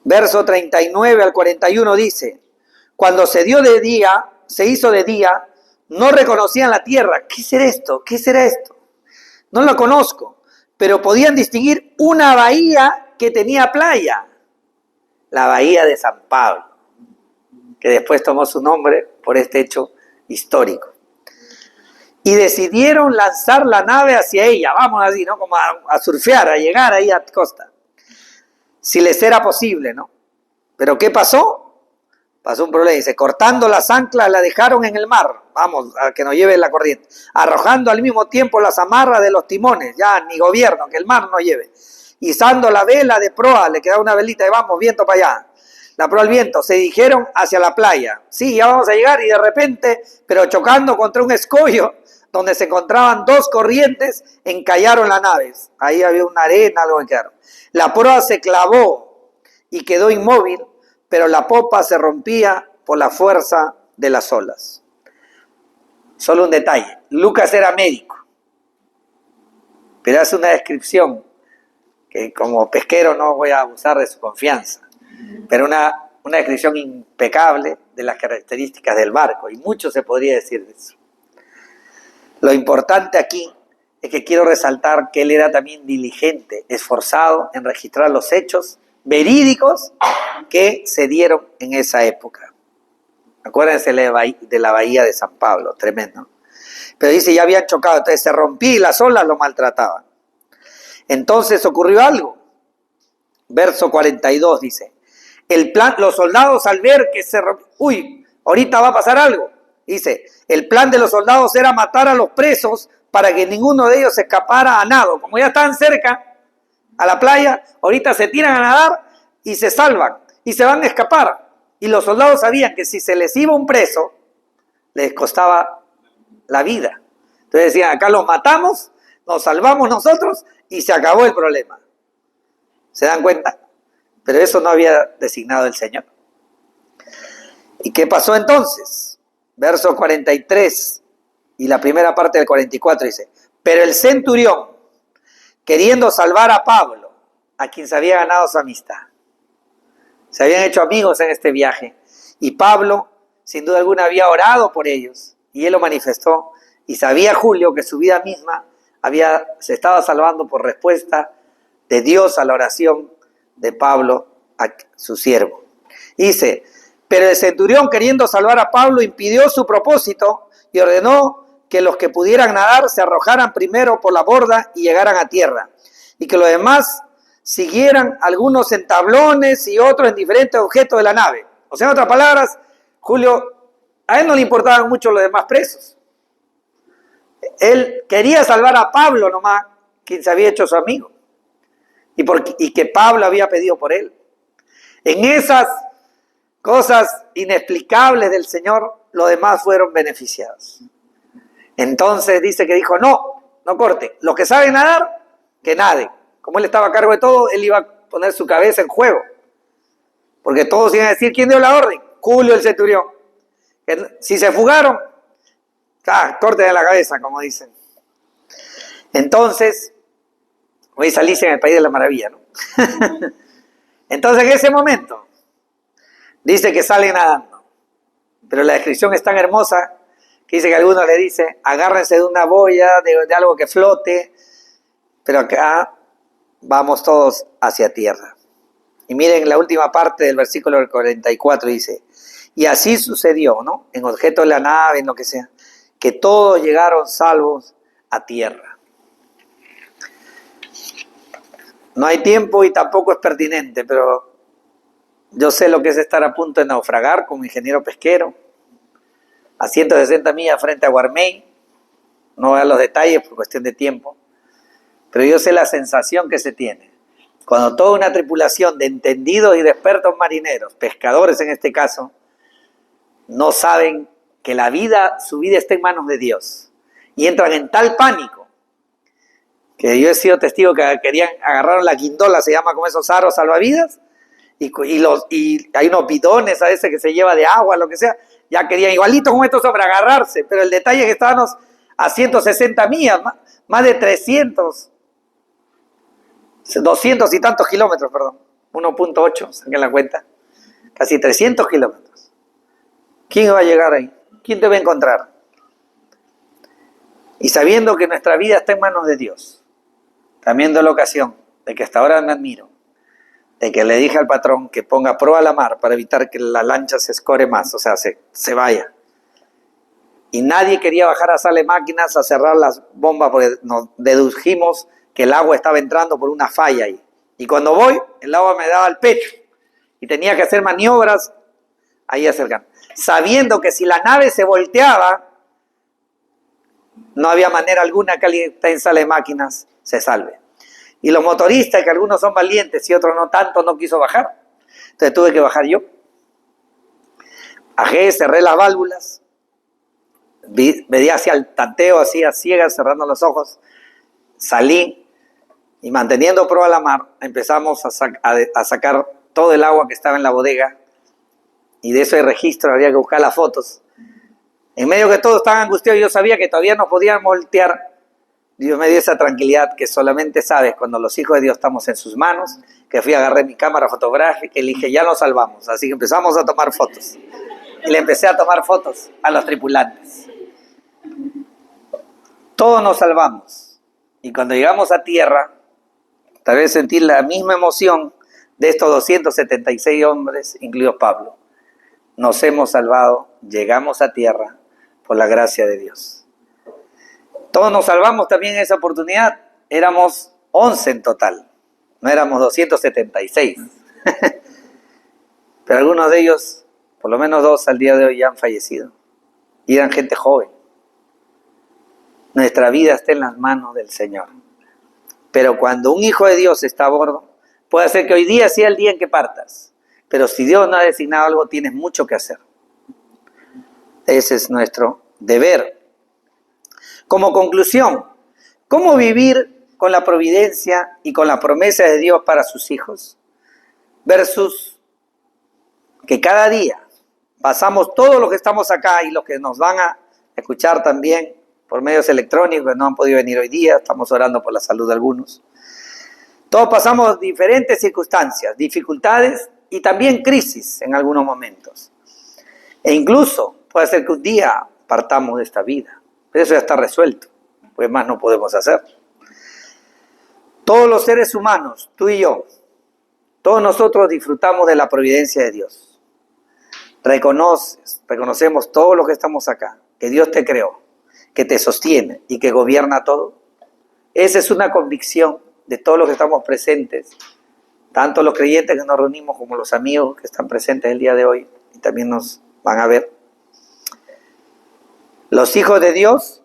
Verso 39 al 41 dice, cuando se hizo de día, no reconocían la tierra. ¿Qué será esto? ¿Qué será esto? No lo conozco, pero podían distinguir una bahía que tenía playa, la bahía de San Pablo, que después tomó su nombre por este hecho histórico. Y decidieron lanzar la nave hacia ella, vamos así, ¿no? Como a surfear, a llegar ahí a costa, si les era posible, ¿no? Pero ¿qué pasó? Pasó un problema, dice, cortando las anclas la dejaron en el mar, vamos, a que nos lleve la corriente, arrojando al mismo tiempo las amarras de los timones, ya ni gobierno, que el mar no lleve, izando la vela de proa, le quedaba una velita y vamos, viento para allá, la proa al viento, se dirigieron hacia la playa, sí, ya vamos a llegar y de repente, pero chocando contra un escollo, donde se encontraban dos corrientes, encallaron las naves, ahí había una arena, algo que quedaron, la proa se clavó y quedó inmóvil, pero la popa se rompía por la fuerza de las olas. Solo un detalle, Lucas era médico, pero hace una descripción que como pesquero no voy a abusar de su confianza, pero una descripción impecable de las características del barco, y mucho se podría decir de eso. Lo importante aquí es que quiero resaltar que él era también diligente, esforzado en registrar los hechos verídicos que se dieron en esa época. Acuérdense de la bahía de San Pablo, tremendo. Pero dice, ya habían chocado, entonces se rompía y las olas lo maltrataban. Entonces ocurrió algo. Verso 42 dice, los soldados al ver que se rompió, ahorita va a pasar algo. Dice, el plan de los soldados era matar a los presos para que ninguno de ellos se escapara a nado. Como ya estaban cerca a la playa, ahorita se tiran a nadar y se salvan y se van a escapar. Y los soldados sabían que si se les iba un preso, les costaba la vida. Entonces decían, acá los matamos, nos salvamos nosotros y se acabó el problema. ¿Se dan cuenta? Pero eso no había designado el Señor. ¿Y qué pasó entonces? Verso 43 y la primera parte del 44 dice, pero el centurión, queriendo salvar a Pablo, a quien se había ganado su amistad. Se habían hecho amigos en este viaje. Y Pablo, sin duda alguna, había orado por ellos. Y él lo manifestó. Y sabía Julio que su vida misma se estaba salvando por respuesta de Dios a la oración de Pablo, a su siervo. Dice, pero el centurión, queriendo salvar a Pablo, impidió su propósito y ordenó que los que pudieran nadar se arrojaran primero por la borda y llegaran a tierra. Y que los demás siguieran, algunos en tablones y otros en diferentes objetos de la nave. O sea, en otras palabras, Julio, a él no le importaban mucho los demás presos. Él quería salvar a Pablo nomás, quien se había hecho su amigo. Y que Pablo había pedido por él. En esas cosas inexplicables del Señor, los demás fueron beneficiados. Entonces dice que dijo, no corte. Los que saben nadar, que naden. Como él estaba a cargo de todo, él iba a poner su cabeza en juego. Porque todos iban a decir, ¿quién dio la orden? Julio el centurión. Si se fugaron, corten de la cabeza, como dicen. Entonces, hoy salís en el país de la maravilla, ¿no? Entonces, en ese momento, dice que salen nadando. Pero la descripción es tan hermosa que dice que algunos le dice, agárrense de una boya, de algo que flote, pero acá vamos todos hacia tierra. Y miren la última parte del versículo 44 dice, y así sucedió, ¿no? En objeto de la nave, en lo que sea, que todos llegaron salvos a tierra. No hay tiempo y tampoco es pertinente, pero yo sé lo que es estar a punto de naufragar como ingeniero pesquero, a 160 millas frente a Guarmey. No voy a los detalles por cuestión de tiempo, pero yo sé la sensación que se tiene Cuando toda una tripulación de entendidos y de expertos marineros, pescadores en este caso, no saben que su vida está en manos de Dios. Y entran en tal pánico, que yo he sido testigo que agarraron la guindola, se llama como esos aros salvavidas, y hay unos bidones a veces que se lleva de agua, lo que sea, ya querían igualito como estos sobre agarrarse, pero el detalle es que estábamos a 160 millas, más de 200 y tantos kilómetros, perdón, 1.8, saquen la cuenta, casi 300 kilómetros. ¿Quién va a llegar ahí? ¿Quién te va a encontrar? Y sabiendo que nuestra vida está en manos de Dios, también de la ocasión de que hasta ahora me admiro, de que le dije al patrón que ponga proa a la mar para evitar que la lancha se escore más, o sea, se vaya. Y nadie quería bajar a Sale Máquinas a cerrar las bombas porque nos dedujimos que el agua estaba entrando por una falla ahí. Y cuando voy, el agua me daba al pecho y tenía que hacer maniobras ahí acercando, sabiendo que si la nave se volteaba, no había manera alguna que alguien que está en Sale Máquinas se salve. Y los motoristas, que algunos son valientes y otros no tanto, no quiso bajar. Entonces tuve que bajar yo. Bajé, cerré las válvulas, me di hacia el tanteo, así a ciegas, cerrando los ojos. Salí y manteniendo proa a la mar, empezamos a sacar todo el agua que estaba en la bodega. Y de eso hay registro, había que buscar las fotos. En medio que todos estaban angustiados, yo sabía que todavía no podían voltear. Dios me dio esa tranquilidad que solamente sabes cuando los hijos de Dios estamos en sus manos, que fui a agarrar mi cámara fotográfica y le dije, ya nos salvamos. Así que empezamos a tomar fotos. Y le empecé a tomar fotos a los tripulantes. Todos nos salvamos. Y cuando llegamos a tierra, tal vez sentí la misma emoción de estos 276 hombres, incluido Pablo. Nos hemos salvado, llegamos a tierra por la gracia de Dios. Todos nos salvamos también en esa oportunidad. Éramos 11 en total, no éramos 276. Pero algunos de ellos, por lo menos 2 al día de hoy, ya han fallecido. Y eran gente joven. Nuestra vida está en las manos del Señor. Pero cuando un hijo de Dios está a bordo, puede ser que hoy día sea el día en que partas. Pero si Dios no ha designado algo, tienes mucho que hacer. Ese es nuestro deber. Como conclusión, ¿cómo vivir con la providencia y con la promesa de Dios para sus hijos? Versus que cada día pasamos todos los que estamos acá y los que nos van a escuchar también por medios electrónicos que no han podido venir hoy día, estamos orando por la salud de algunos. Todos pasamos diferentes circunstancias, dificultades y también crisis en algunos momentos. E incluso puede ser que un día partamos de esta vida. Pero eso ya está resuelto, pues más no podemos hacer. Todos los seres humanos, tú y yo, todos nosotros disfrutamos de la providencia de Dios. Reconocemos todos los que estamos acá, que Dios te creó, que te sostiene y que gobierna todo. Esa es una convicción de todos los que estamos presentes, tanto los creyentes que nos reunimos como los amigos que están presentes el día de hoy y también nos van a ver. Los hijos de Dios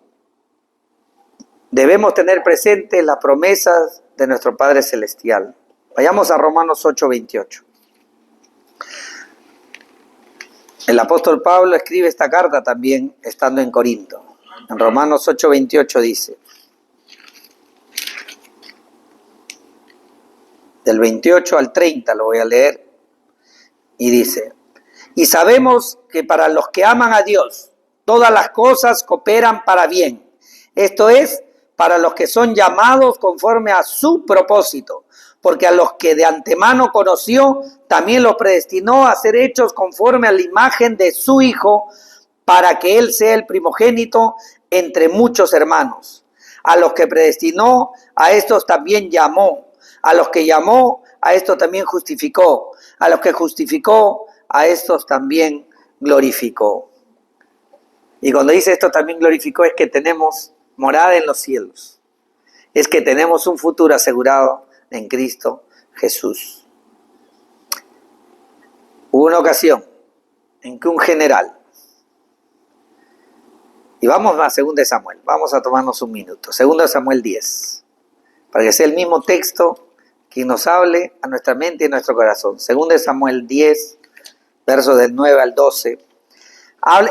debemos tener presentes las promesas de nuestro Padre Celestial. Vayamos a Romanos 8:28. El apóstol Pablo escribe esta carta también estando en Corinto. En Romanos 8:28 dice, del 28 al 30 lo voy a leer, y dice, y sabemos que para los que aman a Dios, todas las cosas cooperan para bien. Esto es, para los que son llamados conforme a su propósito. Porque a los que de antemano conoció, también los predestinó a ser hechos conforme a la imagen de su Hijo, para que Él sea el primogénito entre muchos hermanos. A los que predestinó, a estos también llamó. A los que llamó, a estos también justificó. A los que justificó, a estos también glorificó. Y cuando dice esto también glorificó, es que tenemos morada en los cielos. Es que tenemos un futuro asegurado en Cristo Jesús. Hubo una ocasión en que un general, y vamos a 2 de Samuel, vamos a tomarnos un minuto, 2 de Samuel 10, para que sea el mismo texto quien nos hable a nuestra mente y a nuestro corazón. Según de Samuel 10, versos del 9 al 12.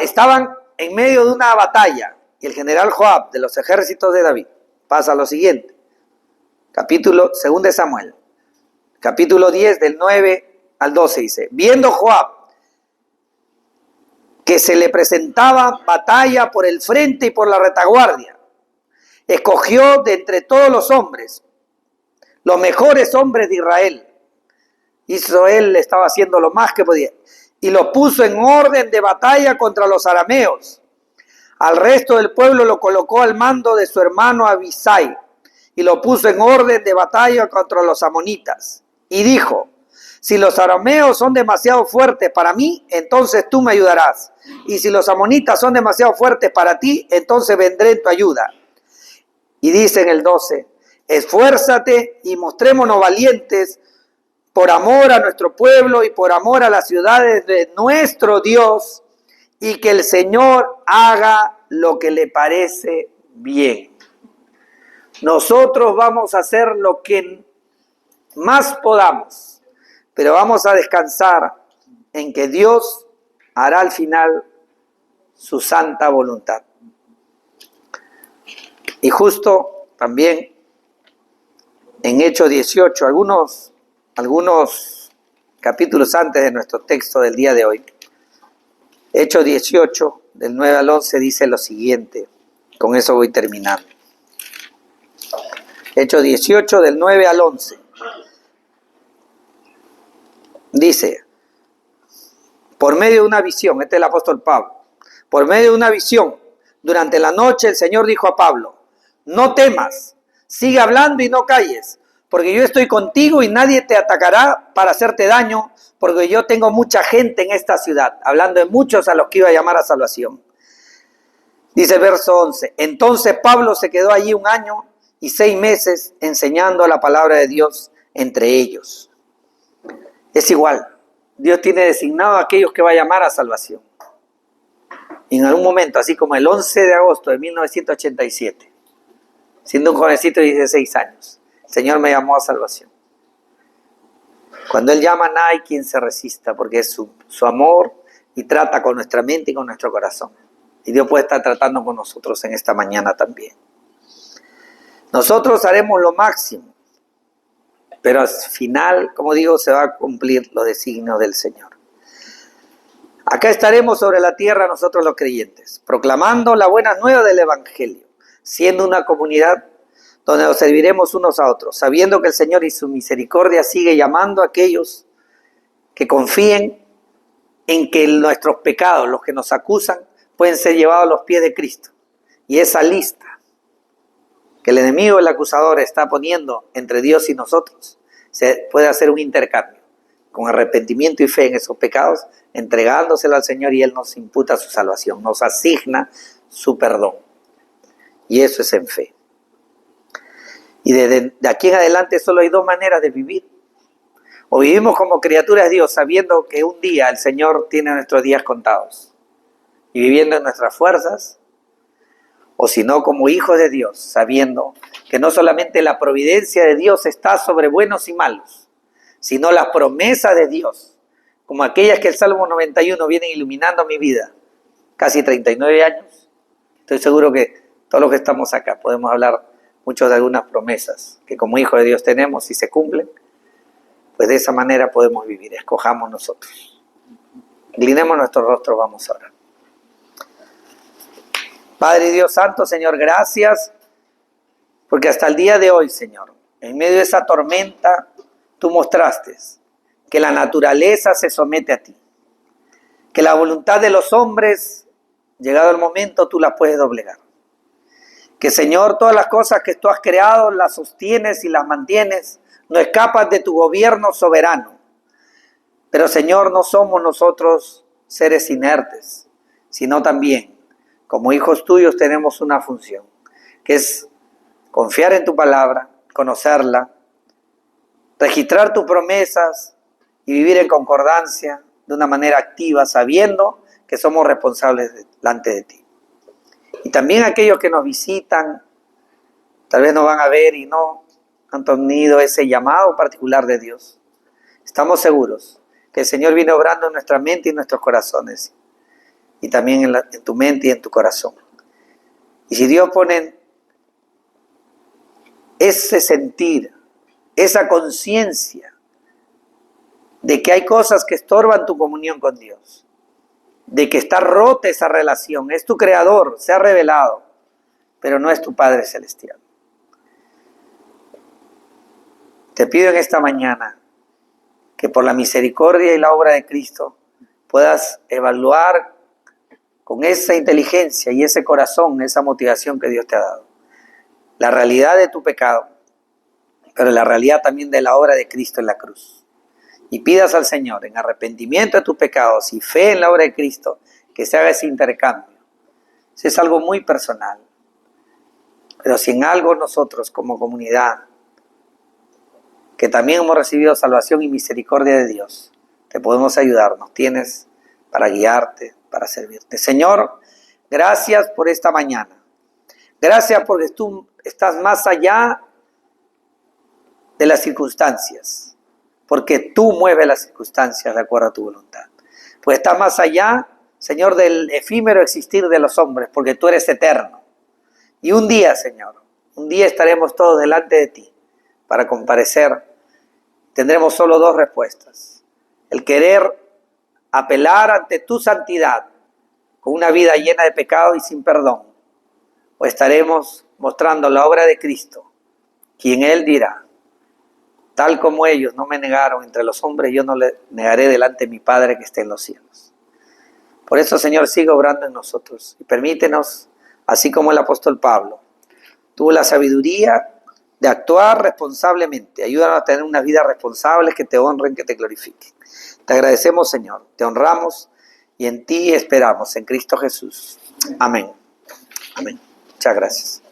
Estaban en medio de una batalla y el general Joab de los ejércitos de David pasa lo siguiente. Según de Samuel, capítulo 10 del 9 al 12 dice: viendo Joab que se le presentaba batalla por el frente y por la retaguardia, escogió de entre todos los hombres, los mejores hombres de Israel. Él estaba haciendo lo más que podía y lo puso en orden de batalla contra los arameos. Al resto del pueblo lo colocó al mando de su hermano Abisai y lo puso en orden de batalla contra los amonitas. Y dijo: si los arameos son demasiado fuertes para mí, entonces tú me ayudarás. Y si los amonitas son demasiado fuertes para ti, entonces vendré en tu ayuda. Y dice en el 12: esfuérzate y mostrémonos valientes por amor a nuestro pueblo y por amor a las ciudades de nuestro Dios, y que el Señor haga lo que le parece bien. Nosotros vamos a hacer lo que más podamos, pero vamos a descansar en que Dios hará al final su santa voluntad. Y justo también en Hechos 18, algunos capítulos antes de nuestro texto del día de hoy, Hechos 18, del 9 al 11, dice lo siguiente. Con eso voy terminando. Hechos 18, del 9 al 11. Dice, por medio de una visión, este es el apóstol Pablo, por medio de una visión, durante la noche el Señor dijo a Pablo: no temas, sigue hablando y no calles, porque yo estoy contigo y nadie te atacará para hacerte daño, porque yo tengo mucha gente en esta ciudad, hablando de muchos a los que iba a llamar a salvación. Dice el verso 11, entonces Pablo se quedó allí 1 año y 6 meses enseñando la palabra de Dios entre ellos. Es igual, Dios tiene designado a aquellos que va a llamar a salvación. Y en algún momento, así como el 11 de agosto de 1987, siendo un jovencito de 16 años, el Señor me llamó a salvación. Cuando Él llama, no hay quien se resista, porque es su amor y trata con nuestra mente y con nuestro corazón. Y Dios puede estar tratando con nosotros en esta mañana también. Nosotros haremos lo máximo, pero al final, como digo, se va a cumplir los designios del Señor. Acá estaremos sobre la tierra nosotros los creyentes, proclamando la buena nueva del Evangelio, siendo una comunidad donde nos serviremos unos a otros, sabiendo que el Señor y su misericordia sigue llamando a aquellos que confíen en que nuestros pecados, los que nos acusan, pueden ser llevados a los pies de Cristo. Y esa lista que el enemigo, el acusador, está poniendo entre Dios y nosotros, se puede hacer un intercambio con arrepentimiento y fe en esos pecados, entregándoselo al Señor, y Él nos imputa su salvación, nos asigna su perdón. Y eso es en fe. Y de aquí en adelante solo hay 2 maneras de vivir. O vivimos como criaturas de Dios, sabiendo que un día el Señor tiene nuestros días contados, y viviendo en nuestras fuerzas, o si no, como hijos de Dios, sabiendo que no solamente la providencia de Dios está sobre buenos y malos, sino las promesas de Dios, como aquellas que el Salmo 91 viene iluminando mi vida, casi 39 años. Estoy seguro que todos los que estamos acá podemos hablar mucho de algunas promesas que como hijos de Dios tenemos y se cumplen. Pues de esa manera podemos vivir, escojamos nosotros. Inclinemos nuestro rostro, vamos a orar. Padre Dios Santo, Señor, gracias, porque hasta el día de hoy, Señor, en medio de esa tormenta, tú mostraste que la naturaleza se somete a ti, que la voluntad de los hombres, llegado el momento, tú la puedes doblegar. Que, Señor, todas las cosas que tú has creado, las sostienes y las mantienes, no escapas de tu gobierno soberano. Pero, Señor, no somos nosotros seres inertes, sino también, como hijos tuyos, tenemos una función, que es confiar en tu palabra, conocerla, registrar tus promesas y vivir en concordancia de una manera activa, sabiendo que somos responsables delante de ti. Y también aquellos que nos visitan, tal vez nos van a ver y no han tenido ese llamado particular de Dios. Estamos seguros que el Señor viene obrando en nuestra mente y en nuestros corazones, y también en tu mente y en tu corazón. Y si Dios pone ese sentir, esa conciencia de que hay cosas que estorban tu comunión con Dios, de que está rota esa relación, es tu creador, se ha revelado, pero no es tu Padre Celestial. Te pido en esta mañana que por la misericordia y la obra de Cristo puedas evaluar con esa inteligencia y ese corazón, esa motivación que Dios te ha dado, la realidad de tu pecado, pero la realidad también de la obra de Cristo en la cruz. Y pidas al Señor, en arrepentimiento de tus pecados y fe en la obra de Cristo, que se haga ese intercambio. Eso es algo muy personal. Pero si en algo nosotros como comunidad, que también hemos recibido salvación y misericordia de Dios, te podemos ayudar, nos tienes para guiarte, para servirte. Señor, gracias por esta mañana. Gracias porque tú estás más allá de las circunstancias, porque tú mueves las circunstancias de acuerdo a tu voluntad. Pues estás más allá, Señor, del efímero existir de los hombres, porque tú eres eterno. Y un día, Señor, un día estaremos todos delante de ti para comparecer. Tendremos solo dos respuestas: el querer apelar ante tu santidad con una vida llena de pecado y sin perdón, o estaremos mostrando la obra de Cristo, quien Él dirá: tal como ellos no me negaron entre los hombres, yo no le negaré delante de mi Padre que esté en los cielos. Por eso, Señor, sigue obrando en nosotros y permítenos, así como el apóstol Pablo tuvo la sabiduría de actuar responsablemente. Ayúdanos a tener una vida responsable, que te honren, que te glorifiquen. Te agradecemos, Señor, te honramos y en ti esperamos, en Cristo Jesús. Amén. Amén. Muchas gracias.